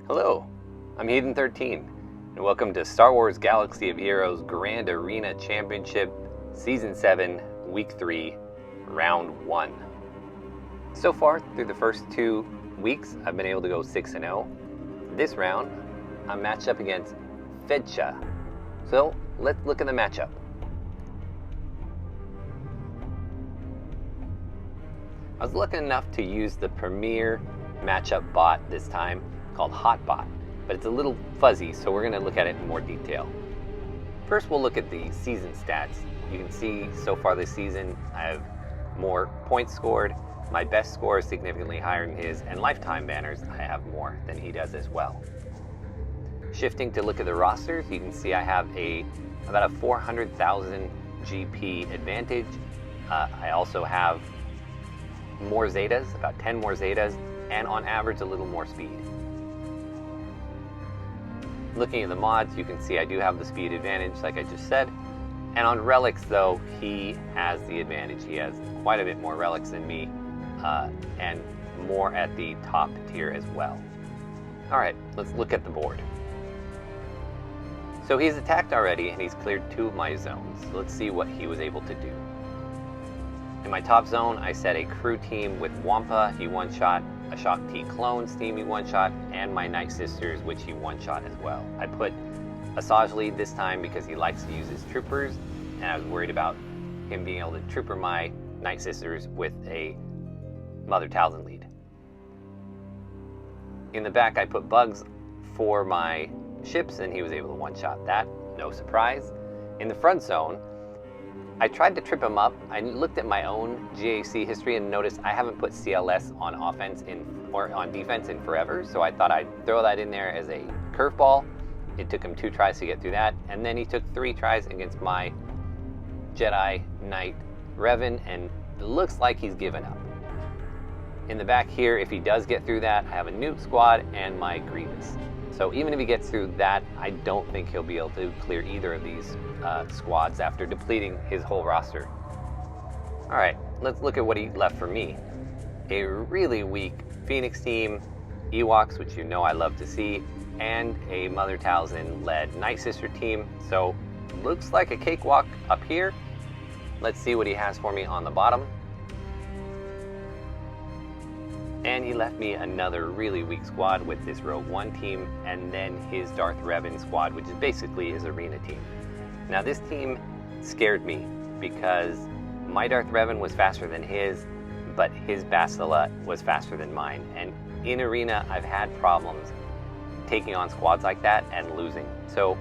Hello, I'm Heathen13, and welcome to Star Wars Galaxy of Heroes Grand Arena Championship Season 7, Week 3, Round 1. So far, through the first 2 weeks, I've been able to go 6-0. This round, I'm matched up against Fedcha. So, let's look at the matchup. I was lucky enough to use the premier matchup bot this time, called Hotbot, but it's a little fuzzy, so we're going to look at it in more detail. First, we'll look at the season stats. You can see so far this season, I have more points scored. My best score is significantly higher than his, and lifetime banners, I have more than he does as well. Shifting to look at the rosters, you can see I have about a 400,000 GP advantage. I also have more Zetas, about 10 more Zetas, and on average a little more speed. Looking at the mods, you can see I do have the speed advantage, like I just said. And on relics, though, he has the advantage. He has quite a bit more relics than me, and more at the top tier as well. All right, let's look at the board. So he's attacked already, and he's cleared 2 of my zones. So let's see what he was able to do. In my top zone, I set a crew team with Wampa, he one-shot, a Shock T Clones team he one-shot, and my Night Sisters, which he one-shot as well. I put Asajj lead this time because he likes to use his troopers, and I was worried about him being able to trooper my Night Sisters with a Mother Talzin lead. In the back, I put Bugs for my ships, and he was able to one-shot that, no surprise. In the front zone, I tried to trip him up. I looked at my own GAC history and noticed I haven't put CLS on offense or on defense in forever, so I thought I'd throw that in there as a curveball. It took him 2 tries to get through that, and then he took 3 tries against my Jedi Knight Revan, and it looks like he's given up. In the back here, if he does get through that, I have a Nuke Squad and my Grievous. So even if he gets through that, I don't think he'll be able to clear either of these squads after depleting his whole roster. All right, let's look at what he left for me. A really weak Phoenix team, Ewoks, which you know I love to see, and a Mother Talzin-led Night Sister team. So looks like a cakewalk up here. Let's see what he has for me on the bottom. And he left me another really weak squad with this Rogue One team, and then his Darth Revan squad, which is basically his arena team. Now this team scared me because my Darth Revan was faster than his, but his Bastila was faster than mine. And in arena, I've had problems taking on squads like that and losing. So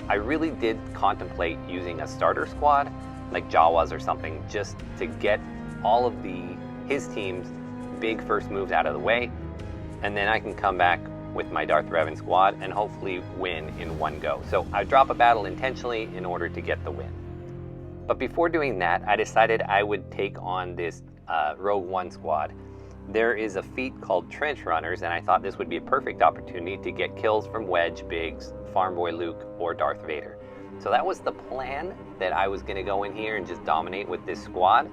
I really did contemplate using a starter squad, like Jawas or something, just to get all of his team's big first moves out of the way, and then I can come back with my Darth Revan squad and hopefully win in one go. So I drop a battle intentionally in order to get the win. But before doing that, I decided I would take on this Rogue One squad. There is a feat called Trench Runners, and I thought this would be a perfect opportunity to get kills from Wedge, Biggs, Farm Boy Luke, or Darth Vader. So that was the plan, that I was going to go in here and just dominate with this squad,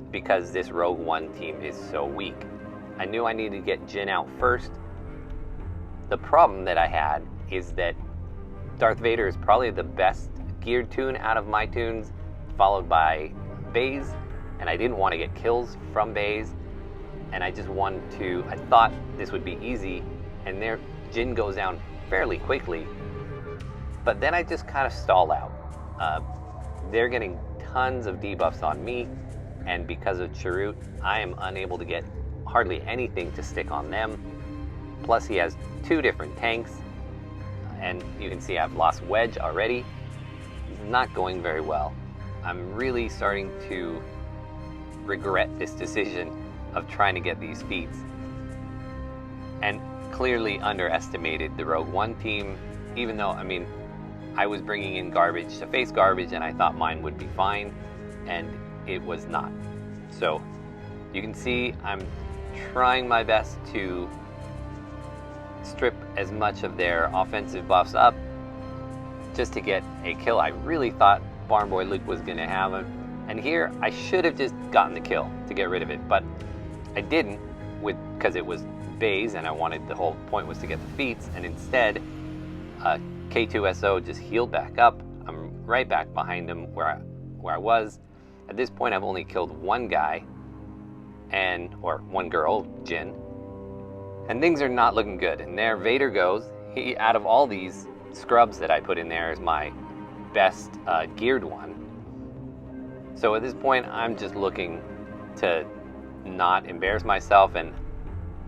because this Rogue One team is so weak. I knew I needed to get Jyn out first. The problem that I had is that Darth Vader is probably the best geared toon out of my toons, followed by Baze, and I didn't want to get kills from Baze, and I just wanted to, I thought this would be easy, and there Jyn goes down fairly quickly, but then I just kind of stall out. They're getting tons of debuffs on me, and because of Chirrut, I am unable to get hardly anything to stick on them. Plus he has 2 different tanks, and you can see I've lost Wedge already. Not going very well. I'm really starting to regret this decision of trying to get these feats, and clearly underestimated the Rogue One team, even though, I mean, I was bringing in garbage to face garbage and I thought mine would be fine, and it was not. So you can see I'm trying my best to strip as much of their offensive buffs up just to get a kill. I really thought Farm Boy Luke was going to have him, and here I should have just gotten the kill to get rid of it, but I didn't, because it was bays and I wanted, the whole point was to get the feats, and instead K2SO just healed back up. I'm right back behind him where I was. At this point I've only killed one guy, or one girl, Jin, and things are not looking good. And there Vader goes. He, out of all these scrubs that I put in there, is my best geared one. So at this point I'm just looking to not embarrass myself, and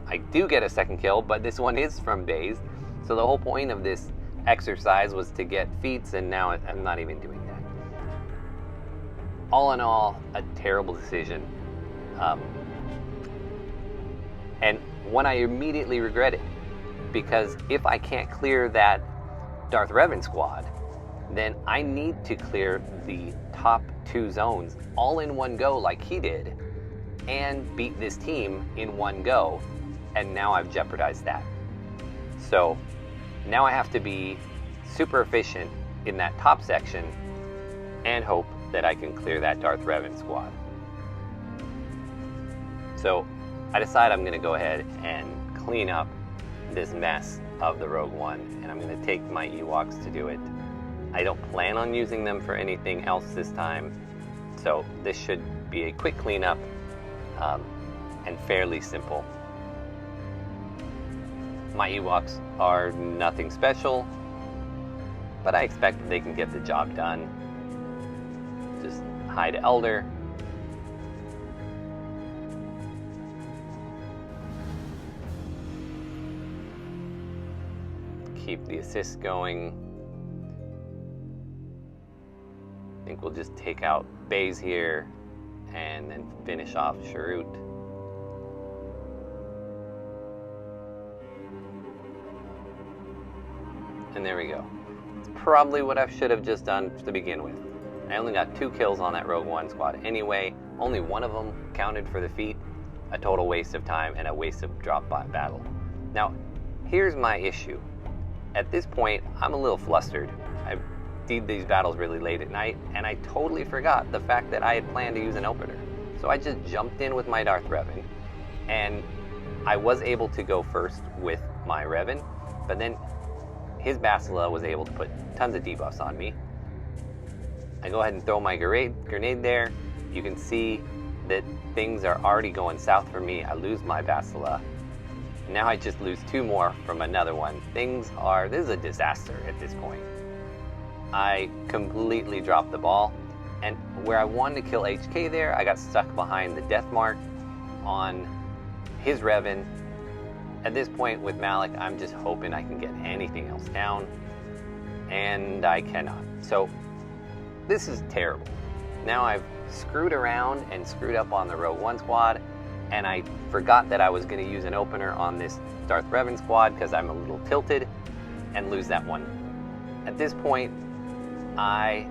I do get a second kill, but this one is from bays. So the whole point of this exercise was to get feats, and now I'm not even doing that. All in all, a terrible decision. And one I immediately regretted, because if I can't clear that Darth Revan squad, then I need to clear the top 2 zones all in one go like he did, and beat this team in one go, and now I've jeopardized that. So now I have to be super efficient in that top section and hope that I can clear that Darth Revan squad. So I decide I'm going to go ahead and clean up this mess of the Rogue One, and I'm going to take my Ewoks to do it. I don't plan on using them for anything else this time, so this should be a quick cleanup and fairly simple. My Ewoks are nothing special, but I expect that they can get the job done. Just hide Elder. Keep the assist going. I think we'll just take out Baze here and then finish off Sharut. And there we go. It's probably what I should have just done to begin with. I only got 2 kills on that Rogue One squad anyway. Only one of them counted for the feat. A total waste of time and a waste of drop battle. Now, here's my issue. At this point, I'm a little flustered. I did these battles really late at night, and I totally forgot the fact that I had planned to use an opener. So I just jumped in with my Darth Revan, and I was able to go first with my Revan, but then his Bastila was able to put tons of debuffs on me. I go ahead and throw my grenade there. You can see that things are already going south for me. I lose my Bastila. Now I just lose 2 more from another one. This is a disaster at this point. I completely dropped the ball, and where I wanted to kill HK there, I got stuck behind the death mark on his Revan. At this point with Malik, I'm just hoping I can get anything else down, and I cannot. So this is terrible. Now I've screwed around and screwed up on the Rogue One squad, and I forgot that I was going to use an opener on this Darth Revan squad because I'm a little tilted, and lose that one. At this point, I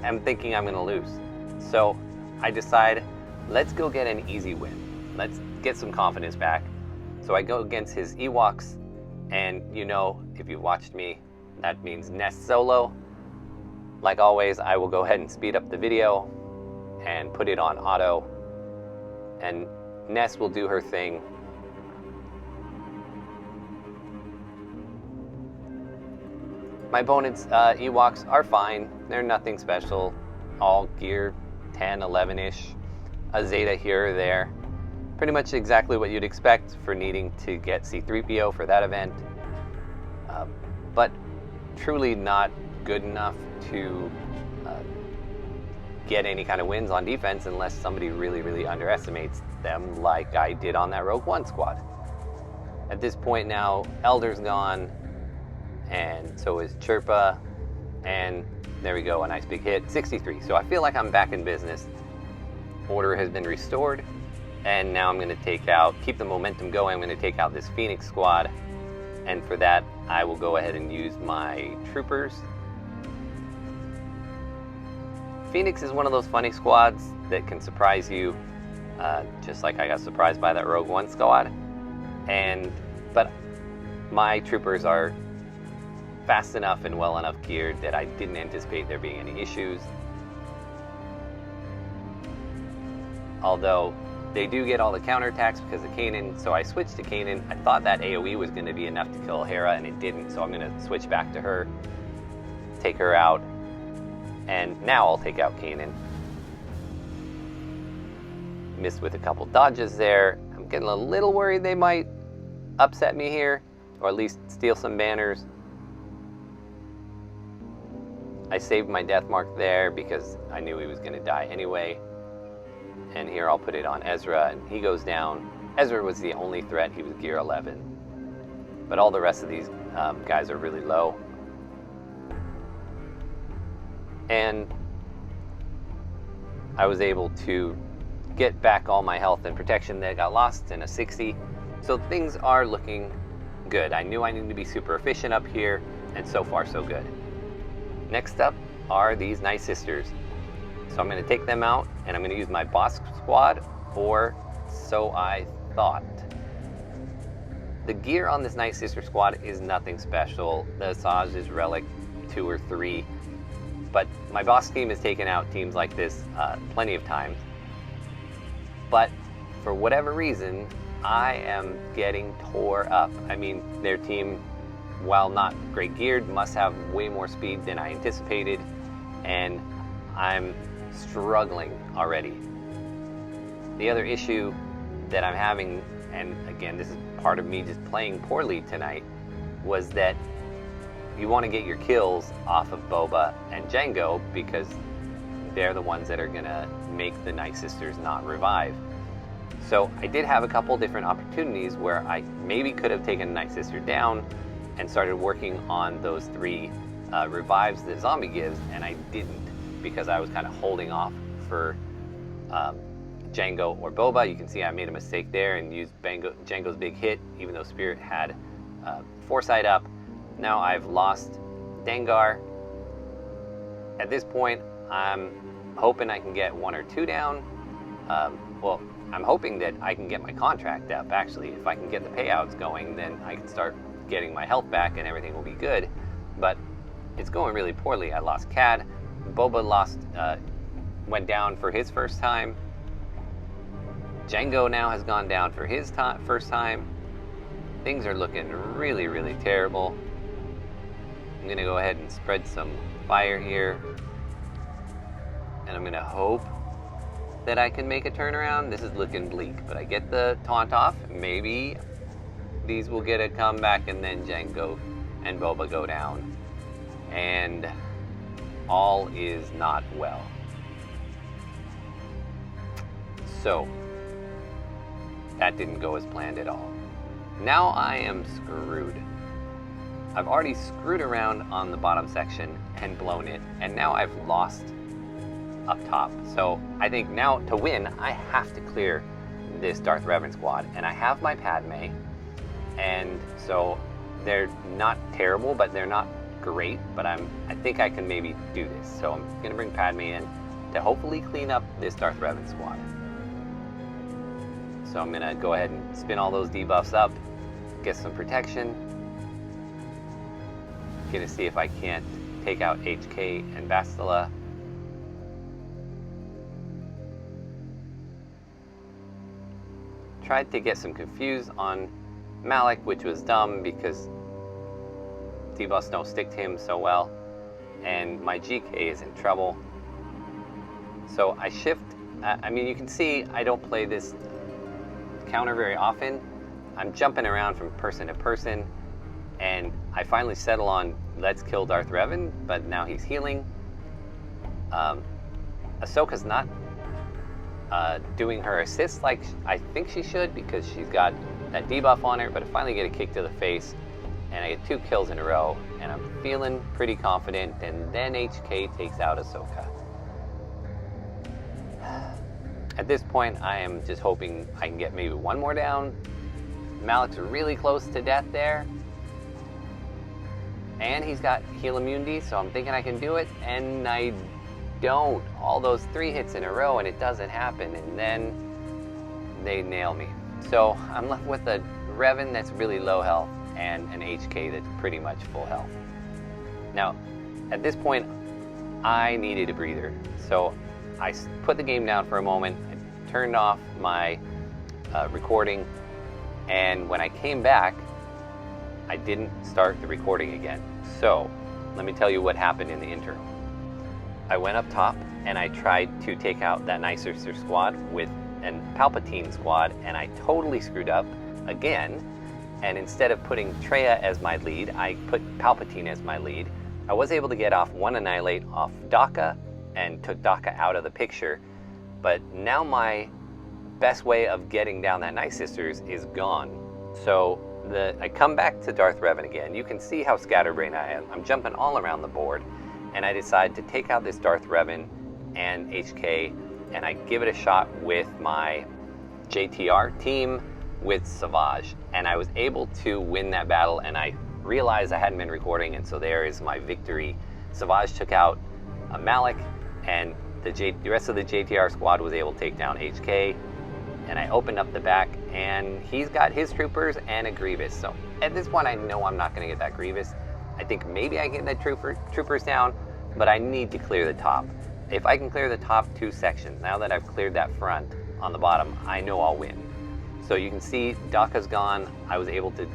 am thinking I'm going to lose. So I decide, let's go get an easy win. Let's get some confidence back. So I go against his Ewoks, and you know, if you've watched me, that means Nest solo. Like always, I will go ahead and speed up the video and put it on auto, and Ness will do her thing. My opponent's Ewoks are fine. They're nothing special. All gear 10, 11-ish. A Zeta here or there. Pretty much exactly what you'd expect for needing to get C-3PO for that event. But truly not good enough to get any kind of wins on defense unless somebody really, really underestimates them like I did on that Rogue One squad. At this point now, Elder's gone, and so is Chirpa, and there we go, a nice big hit, 63. So I feel like I'm back in business. Order has been restored, and now I'm going to keep the momentum going. I'm going to take out this Phoenix squad, and for that, I will go ahead and use my troopers. Phoenix is one of those funny squads that can surprise you, just like I got surprised by that Rogue One squad. But my troopers are fast enough and well enough geared that I didn't anticipate there being any issues. Although They do get all the counterattacks because of Kanan, so I switched to Kanan. I thought that AoE was going to be enough to kill Hera, and it didn't, so I'm going to switch back to her, take her out, and now I'll take out Kanan. Missed with a couple dodges there. I'm getting a little worried they might upset me here, or at least steal some banners. I saved my death mark there because I knew he was going to die anyway. And here I'll put it on Ezra, and he goes down. Ezra was the only threat. He was gear 11. But all the rest of these guys are really low. And I was able to get back all my health and protection that got lost in a 60. So things are looking good. I knew I needed to be super efficient up here, and so far so good. Next up are these Night Sisters. So I'm going to take them out, and I'm going to use my boss squad, or so I thought. The gear on this Night Sister squad is nothing special. The Asajj is Relic 2 or 3. But my boss team has taken out teams like this plenty of times. But for whatever reason, I am getting tore up. I mean, their team, while not great geared, must have way more speed than I anticipated. And I'm struggling already. The other issue that I'm having, and again, this is part of me just playing poorly tonight, was that you want to get your kills off of Boba and Jango because they're the ones that are going to make the Night Sisters not revive. So I did have a couple different opportunities where I maybe could have taken Night Sister down and started working on those 3 revives that Zombie gives, and I didn't, because I was kind of holding off for Jango or Boba. You can see I made a mistake there and used Jango's big hit, even though Spirit had Foresight up. Now I've lost Dengar. At this point, I'm hoping I can get 1 or 2 down. Well, I'm hoping that I can get my contract up, actually. If I can get the payouts going, then I can start getting my health back and everything will be good. But it's going really poorly. I lost Cad. Boba went down for his first time. Jango now has gone down for his first time. Things are looking really, really terrible. I'm going to go ahead and spread some fire here. And I'm going to hope that I can make a turnaround. This is looking bleak, but I get the taunt off. Maybe these will get a comeback, and then Jango and Boba go down. And all is not well. So, that didn't go as planned at all. Now I am screwed. I've already screwed around on the bottom section and blown it, and now I've lost up top. So I think now to win, I have to clear this Darth Revan squad, and I have my Padme, and so they're not terrible, but they're not great, but I think I can maybe do this. So I'm going to bring Padme in to hopefully clean up this Darth Revan squad. So I'm going to go ahead and spin all those debuffs up, get some protection. Going to see if I can't take out HK and Bastila. Tried to get some confuse on Malik, which was dumb because debuffs don't stick to him so well, and my GK is in trouble. So I shift. I mean, you can see I don't play this counter very often. I'm jumping around from person to person, and I finally settle on let's kill Darth Revan, but now he's healing. Ahsoka's not doing her assists like I think she should, because she's got that debuff on her, but I finally get a kick to the face, and I get 2 kills in a row, and I'm feeling pretty confident, and then HK takes out Ahsoka. At this point, I am just hoping I can get maybe 1 more down. Malik's really close to death there. And he's got heal immunity, so I'm thinking I can do it, and I don't. All those 3 hits in a row, and it doesn't happen, and then they nail me. So I'm left with a Revan that's really low health and an HK that's pretty much full health. Now, at this point, I needed a breather. So I put the game down for a moment. I turned off my recording, and when I came back, I didn't start the recording again. So let me tell you what happened in the interim. I went up top and I tried to take out that Night Sister squad with a Palpatine squad, and I totally screwed up again. And instead of putting Traya as my lead, I put Palpatine as my lead. I was able to get off one Annihilate off Daka and took Daka out of the picture, but now my best way of getting down that Night Sisters is gone. So I come back to Darth Revan again. You can see how scatterbrained I am. I'm jumping all around the board, and I decide to take out this Darth Revan and HK, and I give it a shot with my JTR team with Savage, and I was able to win that battle, and I realized I hadn't been recording, and so there is my victory. Savage took out Malik, and the rest of the JTR squad was able to take down HK, and I opened up the back, and he's got his troopers and a Grievous. So at this point, I know I'm not going to get that Grievous. I think maybe I get that troopers down, but I need to clear the top. If I can clear the top two sections, now that I've cleared that front on the bottom, I know I'll win. So you can see Daka's gone. I was able to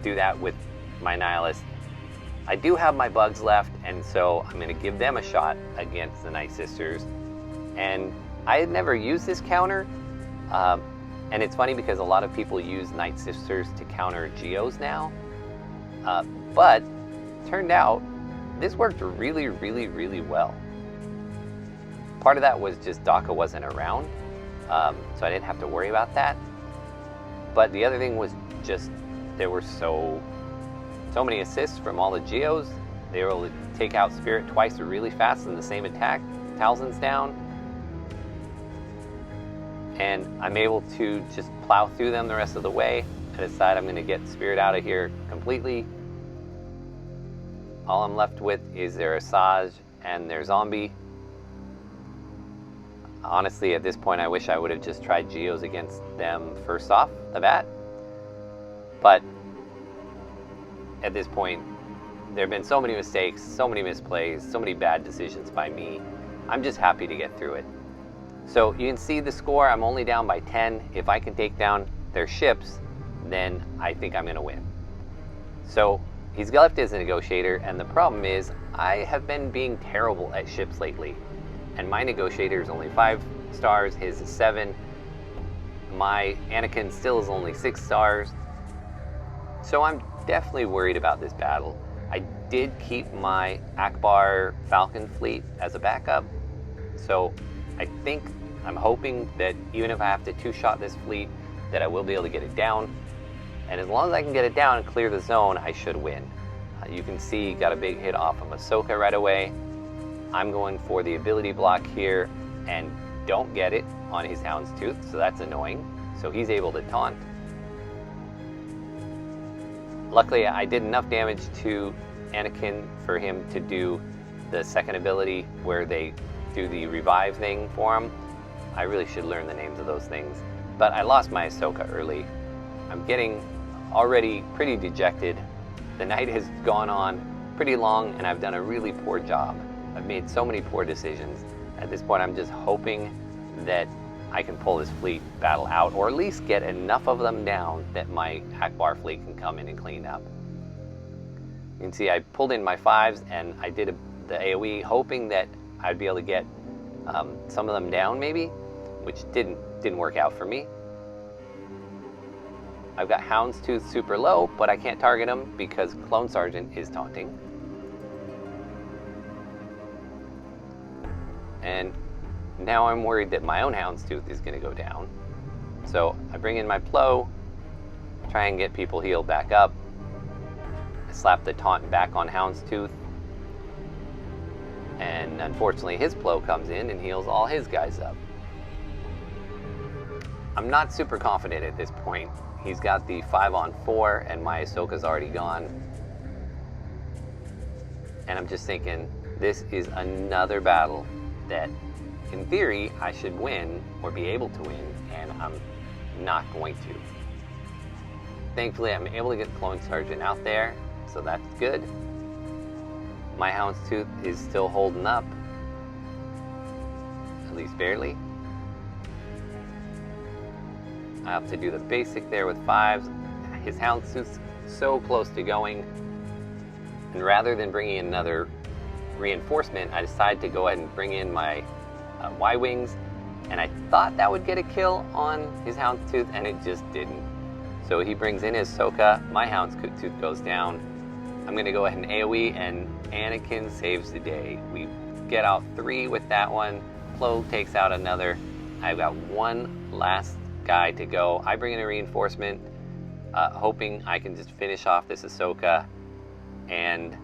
do that with my Nihilist. I do have my bugs left, and so I'm going to give them a shot against the Night Sisters. And I had never used this counter, and it's funny because a lot of people use Night Sisters to counter Geos now, but turned out this worked really, really, really well. Part of that was just Daka wasn't around, so I didn't have to worry about that. But the other thing was just there were so many assists from all the Geos. They were able to take out Spirit twice really fast in the same attack. Talzin's down. And I'm able to just plow through them the rest of the way. I decide I'm going to get Spirit out of here completely. All I'm left with is their Asajj and their Zombie. Honestly, at this point, I wish I would have just tried Geos against them first off the bat. But at this point, there have been so many mistakes, so many misplays, so many bad decisions by me. I'm just happy to get through it. So you can see the score. I'm only down by 10. If I can take down their ships, then I think I'm going to win. So he's left as a negotiator, and the problem is I have been being terrible at ships lately. And my negotiator is only 5 stars, his is 7. My Anakin still is only 6 stars. So I'm definitely worried about this battle. I did keep my Akbar Falcon fleet as a backup. So I'm hoping that even if I have to 2-shot this fleet, that I will be able to get it down. And as long as I can get it down and clear the zone, I should win. You can see got a big hit off of Ahsoka right away. I'm going for the ability block here and don't get it on his Houndstooth, so that's annoying. So he's able to taunt. Luckily, I did enough damage to Anakin for him to do the second ability where they do the revive thing for him. I really should learn the names of those things. But I lost my Ahsoka early. I'm getting already pretty dejected. The night has gone on pretty long and I've done a really poor job. I've made so many poor decisions. At this point, I'm just hoping that I can pull this fleet battle out, or at least get enough of them down that my Akbar fleet can come in and clean up. You can see I pulled in my 5s and I did the AoE hoping that I'd be able to get some of them down maybe, which didn't work out for me. I've got Houndstooth super low, but I can't target him because Clone Sergeant is taunting. And now I'm worried that my own Houndstooth is going to go down. So I bring in my Plo, try and get people healed back up. I slap the taunt back on Houndstooth. And unfortunately his Plo comes in and heals all his guys up. I'm not super confident at this point. He's got the 5-on-4 and my Ahsoka's already gone. And I'm just thinking, this is another battle that in theory I should win or be able to win, and I'm not going to. Thankfully I'm able to get Clone Sergeant out there, so that's good. My Houndstooth is still holding up, at least barely. I have to do the basic there with 5s. His Houndstooth's so close to going. And rather than bringing in another reinforcement, I decided to go ahead and bring in my Y-Wings. And I thought that would get a kill on his Houndstooth, and it just didn't. So he brings in his Soka, my Houndstooth goes down. I'm gonna go ahead and AoE, and Anakin saves the day. We get out 3 with that one. Plo takes out another. I've got one last guy to go. I bring in a reinforcement, hoping I can just finish off this Ahsoka. And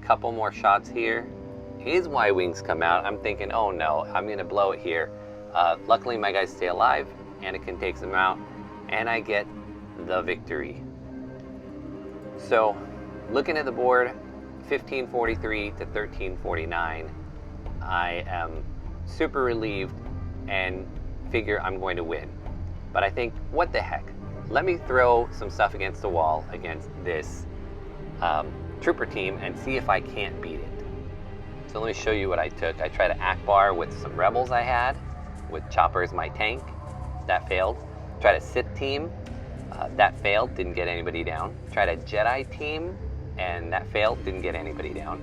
a couple more shots here. His Y-Wings come out. I'm thinking, oh no, I'm gonna blow it here. Luckily my guys stay alive. Anakin takes them out, and I get the victory. So, looking at the board, 1543 to 1349, I am super relieved and figure I'm going to win. But I think, what the heck? Let me throw some stuff against the wall against this trooper team and see if I can't beat it. So let me show you what I took. I tried to Akbar with some rebels I had, with Chopper as my tank. That failed. Tried a Sith team. That failed, didn't get anybody down. Tried a Jedi team, and that failed, didn't get anybody down.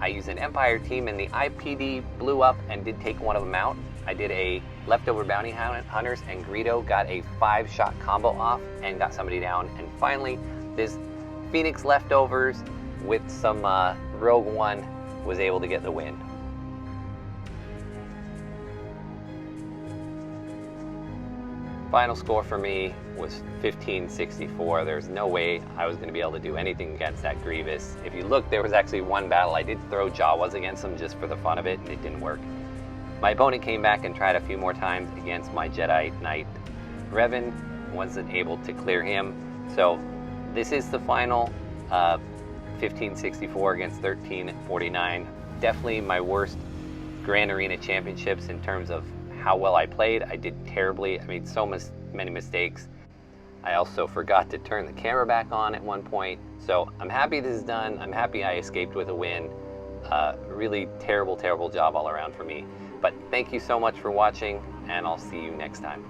I used an Empire team, and the IPD blew up and did take one of them out. I did a leftover bounty hunters, and Greedo got a 5-shot combo off and got somebody down. And finally, this Phoenix leftovers with some Rogue One was able to get the win. Final score for me was 1564. There's no way I was going to be able to do anything against that Grievous. If you look, there was actually one battle I did throw Jawas against him just for the fun of it, and it didn't work. My opponent came back and tried a few more times against my Jedi Knight Revan. Wasn't able to clear him. So this is the final 1564 against 1349. Definitely my worst Grand Arena Championships in terms of how well I played. I did terribly. I made so many mistakes. I also forgot to turn the camera back on at one point. So I'm happy this is done. I'm happy I escaped with a win. Really terrible, terrible job all around for me. But thank you so much for watching, and I'll see you next time.